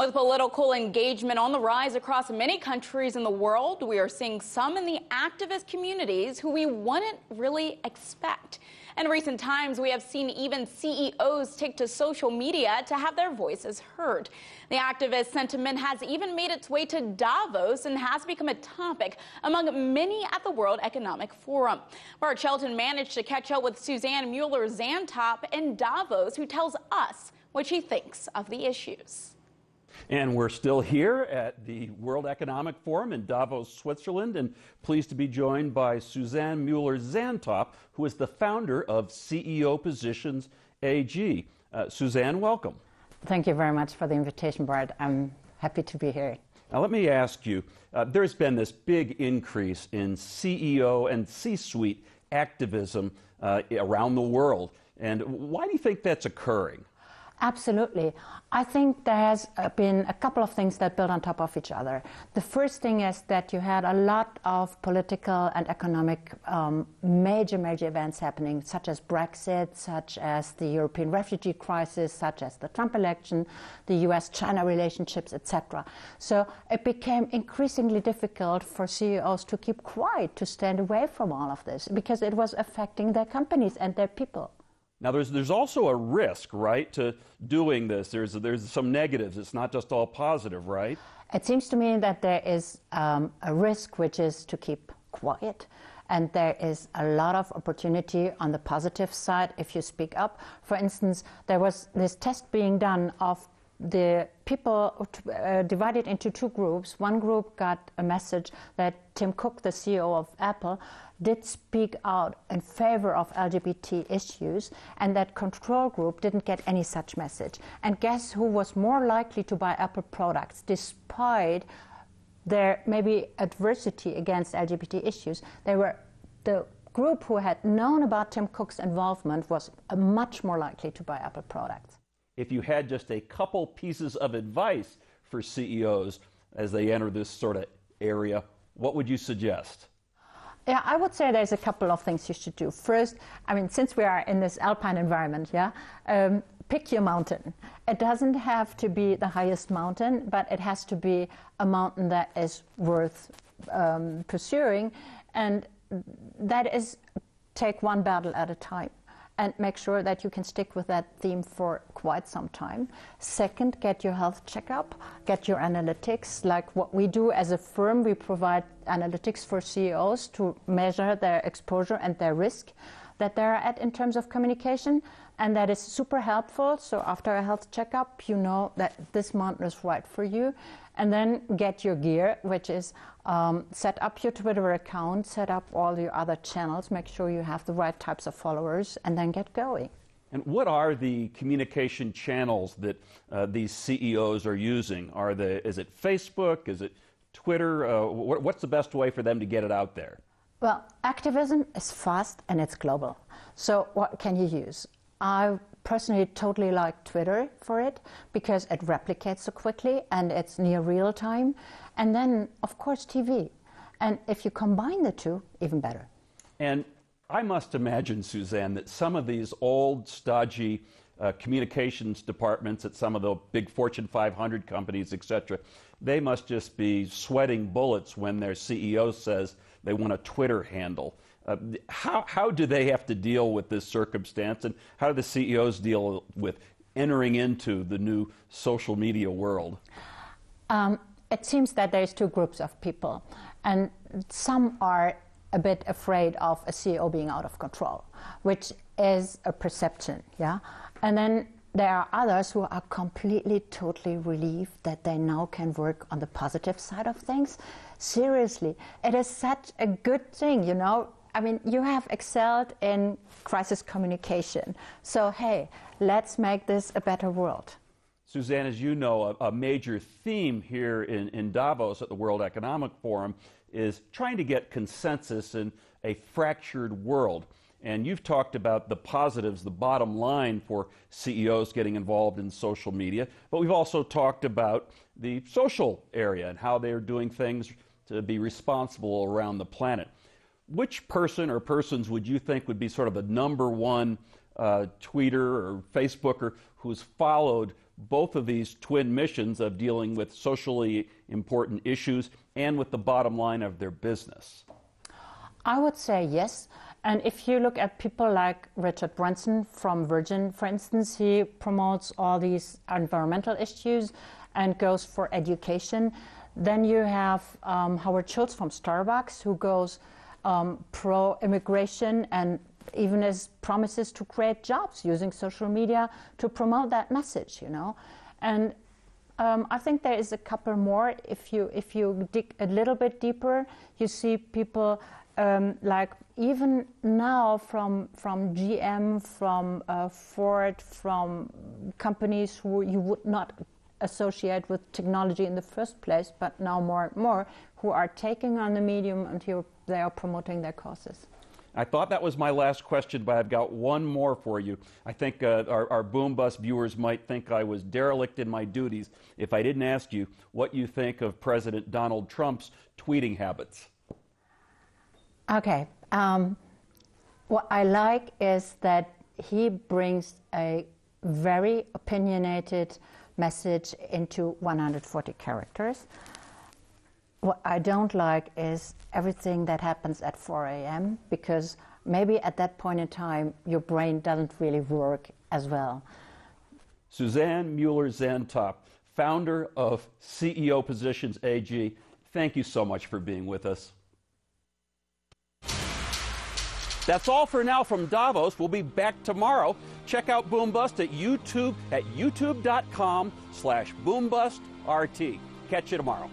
With political engagement on the rise across many countries in the world, we are seeing some in the activist communities who we wouldn't really expect. In recent times, we have seen even CEOs take to social media to have their voices heard. The activist sentiment has even made its way to Davos and has become a topic among many at the World Economic Forum. Bart Chilton managed to catch up with Susanne Mueller-Zantop in Davos, who tells us what she thinks of the issues. And we're still here at the World Economic Forum in Davos, Switzerland, and pleased to be joined by Susanne Mueller-Zantop, who is the founder of CEO Positions AG. Susanne, welcome. Thank you very much for the invitation, Bart. I'm happy to be here. Now, let me ask you, there's been this big increase in CEO and C-suite activism around the world. And why do you think that's occurring? Absolutely. I think there has been a couple of things that build on top of each other. The first thing is that you had a lot of political and economic major events happening, such as Brexit, such as the European refugee crisis, such as the Trump election, the US-China relationships, etc. So it became increasingly difficult for CEOs to keep quiet, to stand away from all of this, because it was affecting their companies and their people. Now, there's also a risk, right, to doing this. There's some negatives. It's not just all positive, right? It seems to me that there is a risk, which is to keep quiet. And there is a lot of opportunity on the positive side if you speak up. For instance, there was this test being done of the people divided into two groups. One group got a message that Tim Cook, the CEO of Apple, did speak out in favor of LGBT issues, and that control group didn't get any such message. And guess who was more likely to buy Apple products despite their maybe adversity against LGBT issues? They were the group who had known about Tim Cook's involvement was much more likely to buy Apple products. If you had just a couple pieces of advice for CEOs as they enter this sort of area, what would you suggest? Yeah, I would say there's a couple of things you should do. First, I mean, since we are in this alpine environment, pick your mountain. It doesn't have to be the highest mountain, but it has to be a mountain that is worth pursuing, and that is take one battle at a time. And make sure that you can stick with that theme for quite some time. Second, get your health checkup, get your analytics. Like what we do as a firm, we provide analytics for CEOs to measure their exposure and their risk that they're at in terms of communication. And that is super helpful. So after a health checkup, you know that this mountain is right for you. And then get your gear, which is set up your Twitter account, set up all your other channels, make sure you have the right types of followers, and then get going. And what are the communication channels that these CEOs are using? Is it Facebook? Is it Twitter? What's the best way for them to get it out there? Well, activism is fast and it's global. So what can you use? I personally totally like Twitter for it because it replicates so quickly and it's near real time. And then, of course, TV. And if you combine the two, even better. And I must imagine, Susanne, that some of these old, stodgy communications departments at some of the big Fortune 500 companies, etc., they must just be sweating bullets when their CEO says they want a Twitter handle. How do they have to deal with this circumstance, and how do the CEOs deal with entering into the new social media world? It seems that there's two groups of people, and some are a bit afraid of a CEO being out of control, which is a perception, yeah? And then there are others who are completely, totally relieved that they now can work on the positive side of things. Seriously, it is such a good thing, you know? I mean, you have excelled in crisis communication. So, hey, let's make this a better world. Susanne, as you know, a major theme here in Davos at the World Economic Forum is trying to get consensus in a fractured world. And you've talked about the positives, the bottom line for CEOs getting involved in social media, but we've also talked about the social area and how they're doing things to be responsible around the planet. Which person or persons would you think would be sort of the number one tweeter or Facebooker who's followed both of these twin missions of dealing with socially important issues and with the bottom line of their business? I would say yes. And if you look at people like Richard Branson from Virgin, for instance, he promotes all these environmental issues and goes for education. Then you have Howard Schultz from Starbucks, who goes pro-immigration and even has promises to create jobs using social media to promote that message, you know. And I think there is a couple more. If you dig a little bit deeper, you see people like even now from GM, from Ford, from companies who you would not associate with technology in the first place, but now more and more, who are taking on the medium until they are promoting their causes. I thought that was my last question, but I've got one more for you. I think our Boom Bust viewers might think I was derelict in my duties if I didn't ask you what you think of President Donald Trump's tweeting habits. Okay. What I like is that he brings a very opinionated message into 140 characters. What I don't like is everything that happens at 4 a.m. because maybe at that point in time your brain doesn't really work as well. Susanne Mueller-Zantop, founder of CEO Positions AG, thank you so much for being with us. That's all for now from Davos. We'll be back tomorrow. Check out Boom Bust at YouTube at youtube.com/BoomBustRT. Catch you tomorrow.